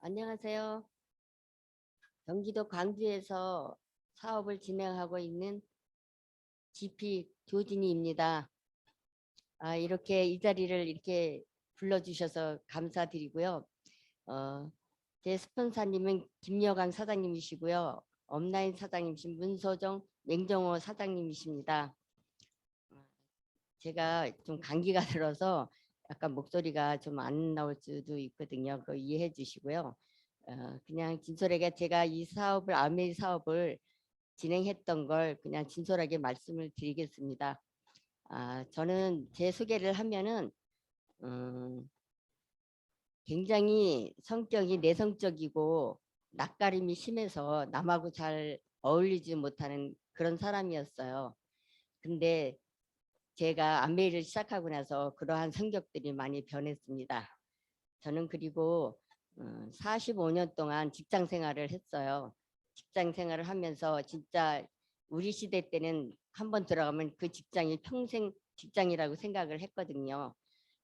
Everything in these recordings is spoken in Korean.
안녕하세요. 경기도 광주에서 사업을 진행하고 있는 GP 조진희입니다. 이렇게 이 자리를 이렇게 불러주셔서 감사드리고요. 어, 제 스폰서님은 김여강 사장님이시고요. 업라인 사장님이신 문소정 맹정호 사장님이십니다. 제가 좀 감기가 들어서 약간 목소리가 좀 안 나올 수도 있거든요. 그거 이해해 주시고요. 그냥 진솔하게 제가 이 사업을 아메이 사업을 진행했던 걸 그냥 진솔하게 말씀을 드리겠습니다. 저는 제 소개를 하면은 음, 굉장히 성격이 내성적이고 낯가림이 심해서 남하고 잘 어울리지 못하는 그런 사람이었어요. 근데 제가 암웨이를 시작하고 나서 그러한 성격들이 많이 변했습니다. 저는 그리고 45년 동안 직장 생활을 했어요. 직장 생활을 하면서 진짜 우리 시대 때는 한번 들어가면 그 직장이 평생 직장이라고 생각을 했거든요.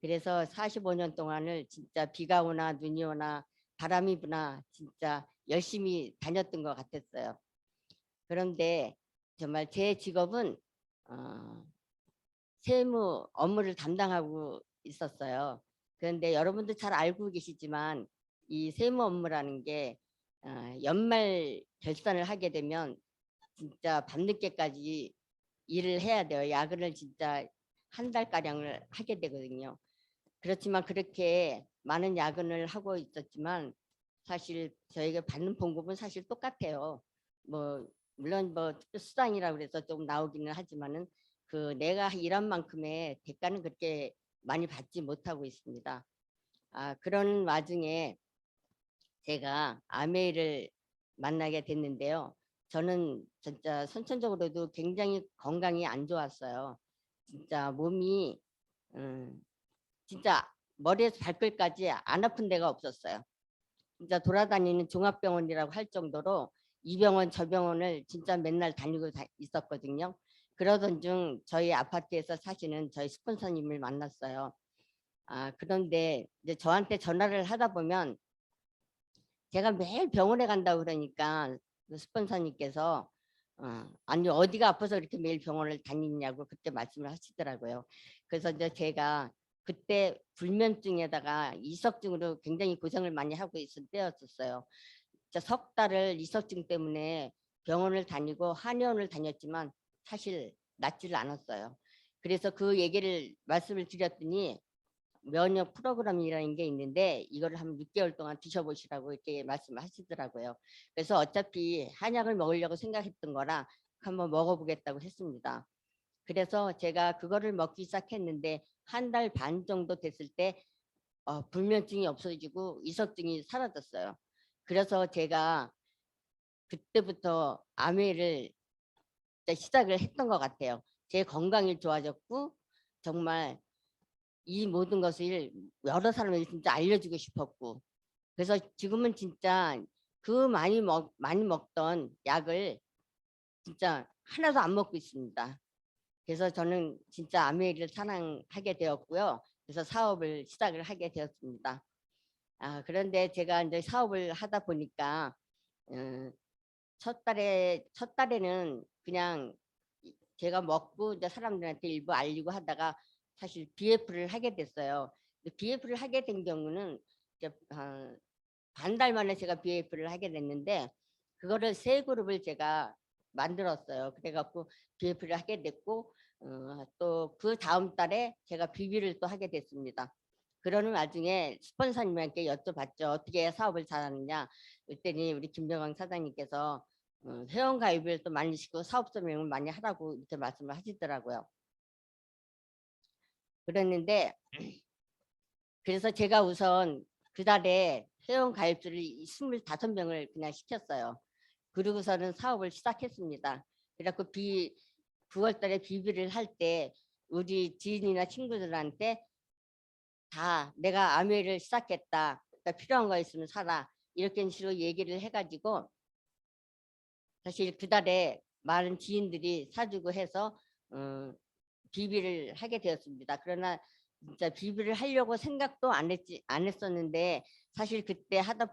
그래서 45년 동안을 진짜 비가 오나 눈이 오나 바람이 부나 진짜 열심히 다녔던 것 같았어요. 그런데 정말 제 직업은 어, 세무 업무를 담당하고 있었어요. 그런데 여러분도 잘 알고 계시지만 이 세무 업무라는 게 연말 결산을 하게 되면 진짜 밤늦게까지 일을 해야 돼요. 야근을 진짜 한 달가량을 하게 되거든요. 그렇지만 그렇게 많은 야근을 하고 있었지만 사실 저희가 받는 봉급은 사실 똑같아요. 뭐 물론 뭐 수당이라고 그래서 좀 나오기는 하지만은 그 내가 일한 만큼의 대가는 그렇게 많이 받지 못하고 있습니다. 그런 와중에 제가 아메이를 만나게 됐는데요. 저는 진짜 선천적으로도 굉장히 건강이 안 좋았어요. 진짜 몸이 음, 진짜 머리에서 발끝까지 안 아픈 데가 없었어요. 진짜 돌아다니는 종합병원이라고 할 정도로 이 병원 저 병원을 진짜 맨날 다니고 있었거든요. 그러던 중 저희 아파트에서 사시는 저희 스폰서님을 만났어요. 그런데 이제 저한테 전화를 하다 보면 제가 매일 병원에 간다고 그러니까 그 스폰서님께서 아니 어디가 아파서 이렇게 매일 병원을 다니냐고 그때 말씀을 하시더라고요. 그래서 이제 제가 그때 불면증에다가 이석증으로 굉장히 고생을 많이 하고 있을 때였었어요. 석 달을 이석증 때문에 병원을 다니고 한의원을 다녔지만 사실 낫지를 않았어요. 그래서 그 얘기를 말씀을 드렸더니 면역 프로그램이라는 게 있는데 이거를 한 6개월 동안 드셔보시라고 이렇게 말씀하시더라고요. 그래서 어차피 한약을 먹으려고 생각했던 거라 한번 먹어보겠다고 했습니다. 그래서 제가 그거를 먹기 시작했는데 한 달 반 정도 됐을 때 불면증이 없어지고 이석증이 사라졌어요. 그래서 제가 그때부터 암회를 시작을 했던 것 같아요. 제 건강이 좋아졌고 정말 이 모든 것을 여러 사람에게 진짜 알려주고 싶었고 그래서 지금은 진짜 그 많이 먹던 약을 진짜 하나도 안 먹고 있습니다. 그래서 저는 진짜 아메이를 사랑하게 되었고요. 그래서 사업을 시작을 하게 되었습니다. 그런데 제가 이제 사업을 하다 보니까 음, 첫 달에는 그냥 제가 먹고 이제 사람들한테 일부 알리고 하다가 사실 BF를 하게 됐어요. BF를 하게 된 경우는 이제 반달 만에 제가 BF를 하게 됐는데 그거를 세 그룹을 제가 만들었어요. 그래갖고 BF를 하게 됐고 또 그 다음 달에 제가 BB를 또 하게 됐습니다. 그러는 와중에 스폰서님한테 여쭤봤죠. 어떻게 사업을 잘하느냐. 그랬더니 우리 김병광 사장님께서 회원 가입을 또 많이 시키고 사업 설명을 많이 하라고 이렇게 말씀을 하시더라고요. 그랬는데 그래서 제가 우선 그달에 회원 가입수를 25명을 그냥 시켰어요. 그러고서는 사업을 시작했습니다. 그래갖고 9월 달에 비비를 할 때 우리 지인이나 친구들한테 다 내가 암회를 시작했다. 그러니까 필요한 거 있으면 사라. 이렇게 식으로 얘기를 해가지고 사실 그달에 많은 지인들이 사주고 해서 어, 비비를 하게 되었습니다. 그러나 진짜 비비를 하려고 생각도 안 했었는데 사실 그때 하다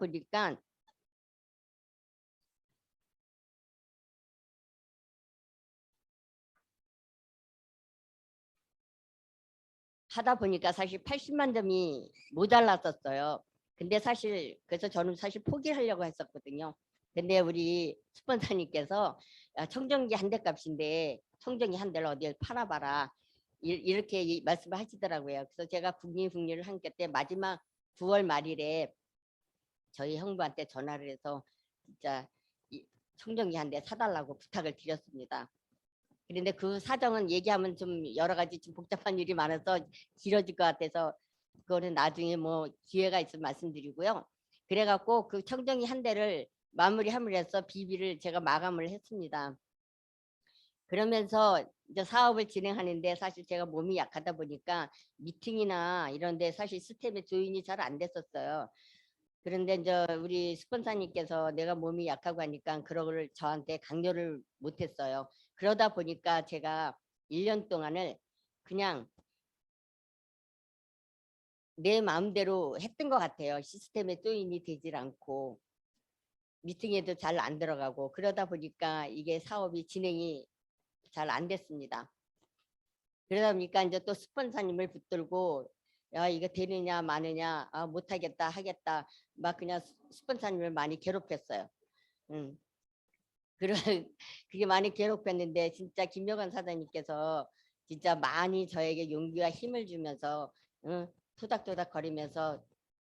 보니까 사실 80만 점이 모자랐었어요. 근데 사실 그래서 저는 사실 포기하려고 했었거든요. 근데 우리 스폰서님께서 야, 청정기 한 대 값인데 청정기 한 대를 어디에 팔아봐라 이렇게 말씀을 하시더라고요. 그래서 제가 국리국리를 한 때 마지막 9월 말일에 저희 형부한테 전화를 해서 진짜 청정기 한 대 사달라고 부탁을 드렸습니다. 그런데 그 사정은 얘기하면 좀 여러 가지 좀 복잡한 일이 많아서 길어질 것 같아서 그거는 나중에 뭐 기회가 있으면 말씀드리고요. 그래갖고 그 청정기 한 대를 마무리함으로 해서 비비를 제가 마감을 했습니다. 그러면서 이제 사업을 진행하는데 사실 제가 몸이 약하다 보니까 미팅이나 이런 데 사실 시스템에 조인이 잘 안 됐었어요. 그런데 이제 우리 스폰서님께서 내가 몸이 약하고 하니까 그런 걸 저한테 강요를 못했어요. 그러다 보니까 제가 1년 동안을 그냥 내 마음대로 했던 것 같아요. 시스템에 조인이 되질 않고 미팅에도 잘 안 들어가고 그러다 보니까 이게 사업이 진행이 잘 안 됐습니다. 그러다 보니까 이제 또 스폰서님을 붙들고 야 이거 되느냐 마느냐 아 못하겠다 하겠다 막 그냥 스폰서님을 많이 괴롭혔어요. 음. 그런 그게 많이 괴롭혔는데 진짜 김여관 사장님께서 진짜 많이 저에게 용기와 힘을 주면서 응, 토닥토닥 거리면서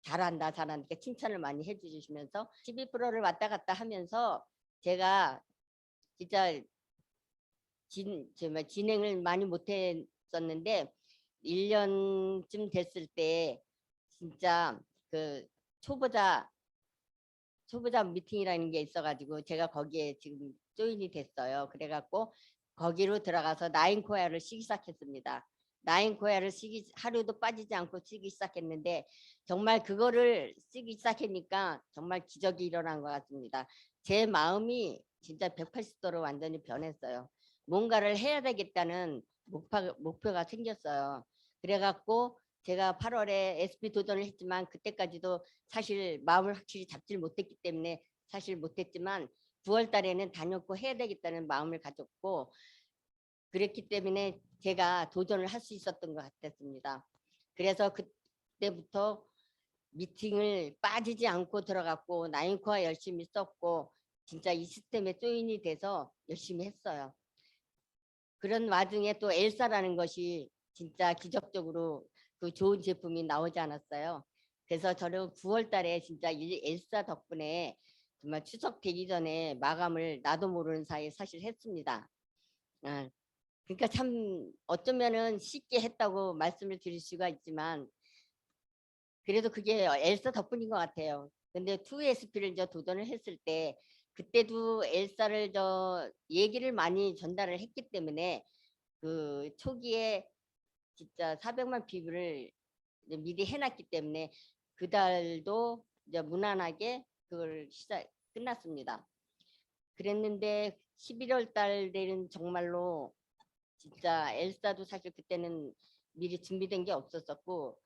잘한다 잘한다 이렇게 칭찬을 많이 해주시면서 12%를 왔다 갔다 하면서 제가 진짜 정말 진행을 많이 못했었는데 1년쯤 됐을 때 진짜 그 초보자 초보자 미팅이라는 게 있어가지고 제가 거기에 지금 조인이 됐어요. 그래갖고 거기로 들어가서 나인 코야를 쓰기 시작했습니다. 나인 코야를 쓰기 하루도 빠지지 않고 쓰기 시작했는데 정말 그거를 쓰기 시작하니까 정말 기적이 일어난 것 같습니다. 제 마음이 진짜 180도로 완전히 변했어요. 뭔가를 해야 되겠다는 목표가 생겼어요. 그래갖고 제가 8월에 SP 도전을 했지만 그때까지도 사실 마음을 확실히 잡질 못했기 때문에 사실 못했지만 9월 달에는 다녔고 해야 되겠다는 마음을 가졌고 그랬기 때문에 제가 도전을 할 수 있었던 것 같았습니다. 그래서 그때부터 미팅을 빠지지 않고 들어갔고 나인코어 열심히 썼고 진짜 이 시스템에 조인이 돼서 열심히 했어요. 그런 와중에 또 엘사라는 것이 진짜 기적적으로 그 좋은 제품이 나오지 않았어요. 그래서 저는 9월 달에 진짜 이 엘사 덕분에 정말 추석 되기 전에 마감을 나도 모르는 사이에 사실 했습니다. 아, 그러니까 참 어쩌면은 쉽게 했다고 말씀을 드릴 수가 있지만 그래도 그게 엘사 덕분인 것 같아요. 근데 2SP를 저 도전을 했을 때 그때도 엘사를 저 얘기를 많이 전달을 했기 때문에 그 초기에 진짜 400만 피부를 미리 해놨기 때문에 그 달도 이제 무난하게 그걸 끝났습니다. 그랬는데 11월 달 되는 정말로 진짜 엘사도 사실 그때는 미리 준비된 게 없었었고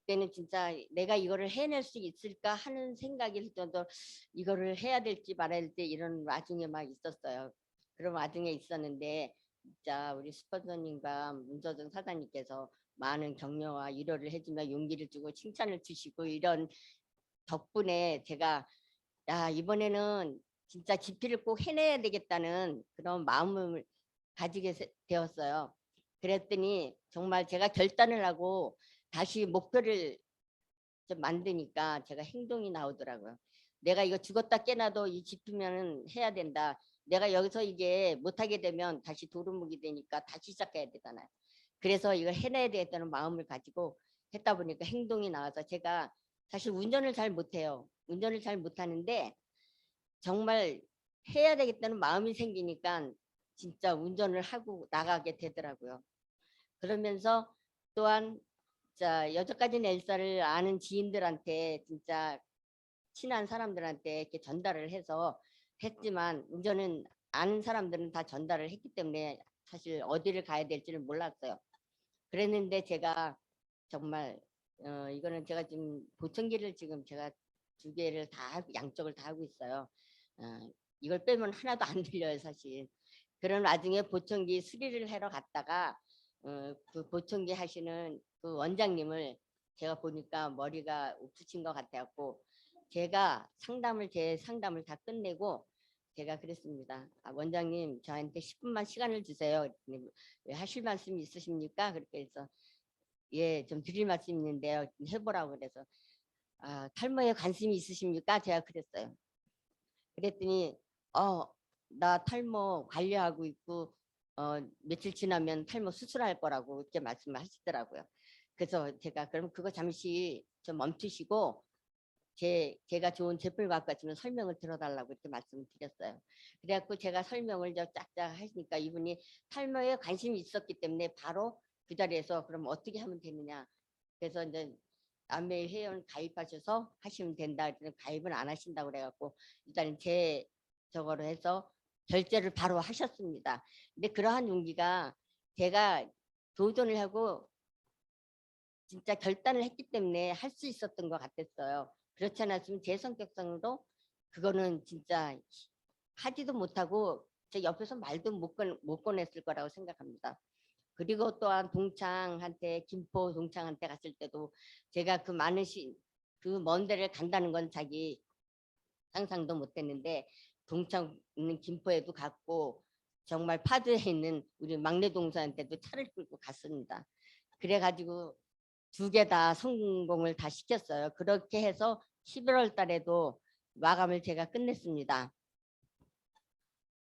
그때는 진짜 내가 이거를 해낼 수 있을까 하는 생각이 들 정도 이거를 해야 될지 말아야 될지 이런 와중에 막 있었어요. 그런 와중에 있었는데 진짜 우리 스폰서님과 문서정 사장님께서 많은 격려와 위로를 해주며 용기를 주고 칭찬을 주시고 이런 덕분에 제가 야 이번에는 진짜 집필을 꼭 해내야 되겠다는 그런 마음을 가지게 되었어요. 그랬더니 정말 제가 결단을 하고 다시 목표를 좀 만드니까 제가 행동이 나오더라고요. 내가 이거 죽었다 깨나도 이 집히면은 해야 된다. 내가 여기서 이게 못하게 되면 다시 도루묵이 되니까 다시 시작해야 되잖아요. 그래서 이걸 해내야 되겠다는 마음을 가지고 했다 보니까 행동이 나와서 제가 사실 운전을 잘 못해요. 운전을 잘 못하는데 정말 해야 되겠다는 마음이 생기니까 진짜 운전을 하고 나가게 되더라고요. 그러면서 또한 자 여태까지는 엘사를 아는 지인들한테 진짜 친한 사람들한테 이렇게 전달을 해서 했지만 운전은 아는 사람들은 다 전달을 했기 때문에 사실 어디를 가야 될지를 몰랐어요. 그랬는데 제가 정말 이거는 제가 지금 보청기를 지금 제가 두 개를 양쪽을 다 하고 있어요. 이걸 빼면 하나도 안 들려요 사실. 그런 와중에 보청기 수리를 하러 갔다가 그 보청기 하시는 그 원장님을 제가 보니까 머리가 옥수친 것 같아갖고 제가 제 상담을 다 끝내고 제가 그랬습니다. 원장님 저한테 10분만 시간을 주세요. 왜 하실 말씀이 있으십니까? 그렇게 해서 예, 좀 드릴 말씀이 있는데요. 해보라고 그래서 탈모에 관심이 있으십니까? 제가 그랬어요. 그랬더니 나 탈모 관리하고 있고 며칠 지나면 탈모 수술할 거라고 이렇게 말씀을 하시더라고요. 그래서 제가 그럼 그거 잠시 좀 멈추시고 제가 좋은 제품을 갖고 왔으면 설명을 들어달라고 이렇게 말씀을 드렸어요. 그래갖고 제가 설명을 쫙쫙 하시니까 이분이 탈모에 관심이 있었기 때문에 바로 그 자리에서 그럼 어떻게 하면 되느냐. 그래서 이제 아메이 회원 가입하셔서 하시면 된다. 가입은 안 하신다고 그래갖고 일단 제 저거로 해서 결제를 바로 하셨습니다. 근데 그러한 용기가 제가 도전을 하고 진짜 결단을 했기 때문에 할 수 있었던 것 같았어요. 그렇지 않았으면 제 성격상으로 그거는 진짜 하지도 못하고 제 옆에서 말도 못 꺼냈을 거라고 생각합니다. 그리고 또한 동창한테 김포 동창한테 갔을 때도 제가 그 먼 데를 간다는 건 자기 상상도 못했는데 동창 있는 김포에도 갔고 정말 파주에 있는 우리 막내 동서한테도 차를 끌고 갔습니다. 그래가지고 두 개 다 성공을 다 시켰어요. 그렇게 해서 11월 달에도 마감을 제가 끝냈습니다.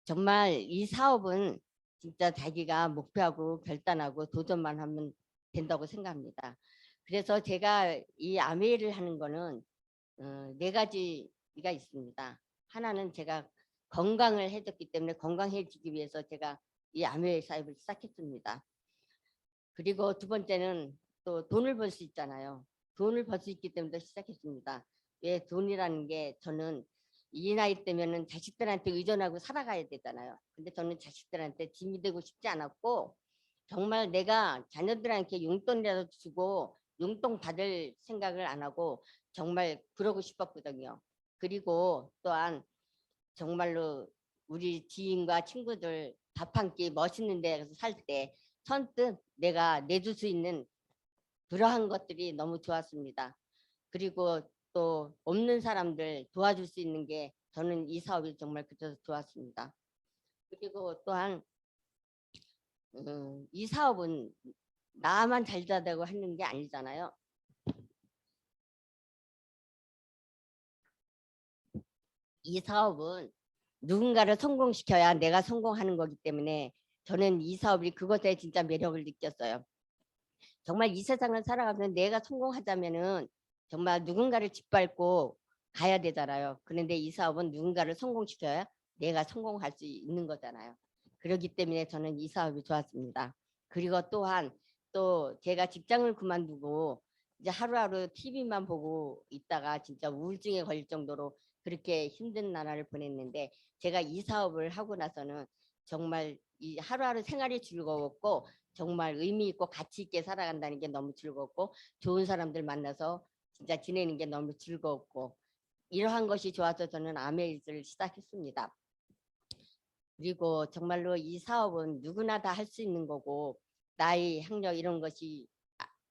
정말 이 사업은 진짜 자기가 목표하고 결단하고 도전만 하면 된다고 생각합니다. 그래서 제가 이 아메이를 하는 거는 네 가지가 있습니다. 하나는 제가 건강을 해줬기 때문에 건강해지기 위해서 제가 이 아메이 사업을 시작했습니다. 그리고 두 번째는 또 돈을 벌 수 있잖아요. 돈을 벌 수 있기 때문에 시작했습니다. 왜 돈이라는 게 저는 이 나이 때면은 자식들한테 의존하고 살아가야 되잖아요. 근데 저는 자식들한테 짐이 되고 싶지 않았고 정말 내가 자녀들한테 용돈이라도 주고 용돈 받을 생각을 안 하고 정말 그러고 싶었거든요. 그리고 또한 정말로 우리 지인과 친구들 밥 한 끼 멋있는 데서 살 때 선뜻 내가 내줄 수 있는 그러한 것들이 너무 좋았습니다. 그리고 또 없는 사람들 도와줄 수 있는 게 저는 이 사업이 정말 그래서 좋았습니다. 그리고 또한 이 사업은 나만 잘 되고 하는 게 아니잖아요. 이 사업은 누군가를 성공시켜야 내가 성공하는 거기 때문에 저는 이 사업이 그것에 진짜 매력을 느꼈어요. 정말 이 세상을 살아가면서 내가 성공하자면은 정말 누군가를 짓밟고 가야 되잖아요. 그런데 이 사업은 누군가를 성공시켜야 내가 성공할 수 있는 거잖아요. 그렇기 때문에 저는 이 사업이 좋았습니다. 그리고 또한 또 제가 직장을 그만두고 이제 하루하루 TV만 보고 있다가 진짜 우울증에 걸릴 정도로 그렇게 힘든 나날을 보냈는데 제가 이 사업을 하고 나서는 정말 이 하루하루 생활이 즐거웠고 정말 의미 있고 가치 있게 살아간다는 게 너무 즐겁고 좋은 사람들 만나서 진짜 지내는 게 너무 즐거웠고 이러한 것이 좋아서 저는 아메이즈를 시작했습니다. 그리고 정말로 이 사업은 누구나 다 할 수 있는 거고 나이, 학력 이런 것이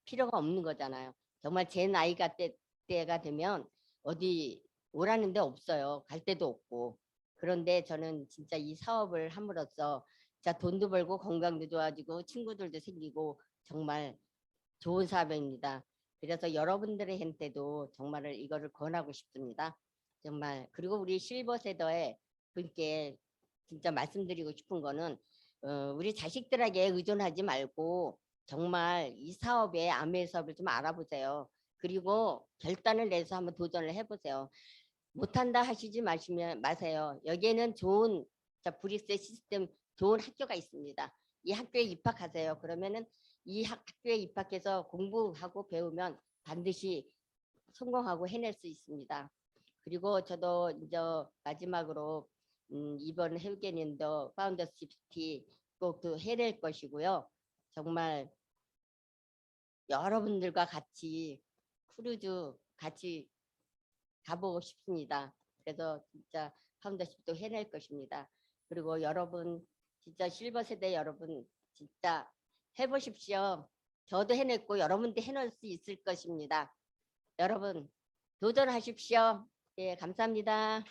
필요가 없는 거잖아요. 정말 제 나이가 때가 되면 어디 오라는 데 없어요. 갈 데도 없고. 그런데 저는 진짜 이 사업을 함으로써 진짜 돈도 벌고 건강도 좋아지고 친구들도 생기고 정말 좋은 사업입니다. 그래서 여러분들한테도 정말 이거를 권하고 싶습니다. 정말 그리고 우리 실버 세더에 분께 진짜 말씀드리고 싶은 거는 우리 자식들에게 의존하지 말고 정말 이 사업에 아메 사업을 좀 알아보세요. 그리고 결단을 내서 한번 도전을 해보세요. 못한다 하시지 마세요. 여기에는 좋은 브릭스 시스템 좋은 학교가 있습니다. 이 학교에 입학하세요. 그러면은 이 학교에 입학해서 공부하고 배우면 반드시 성공하고 해낼 수 있습니다. 그리고 저도 이제 마지막으로 이번 해외견인도 파운더스 50 꼭또 해낼 것이고요. 정말 여러분들과 같이 크루즈 같이 가보고 싶습니다. 그래서 진짜 파운더십도 해낼 것입니다. 그리고 여러분 진짜 실버 세대 여러분 진짜 해보십시오. 저도 해냈고 여러분도 해낼 수 있을 것입니다. 여러분 도전하십시오. 예, 감사합니다.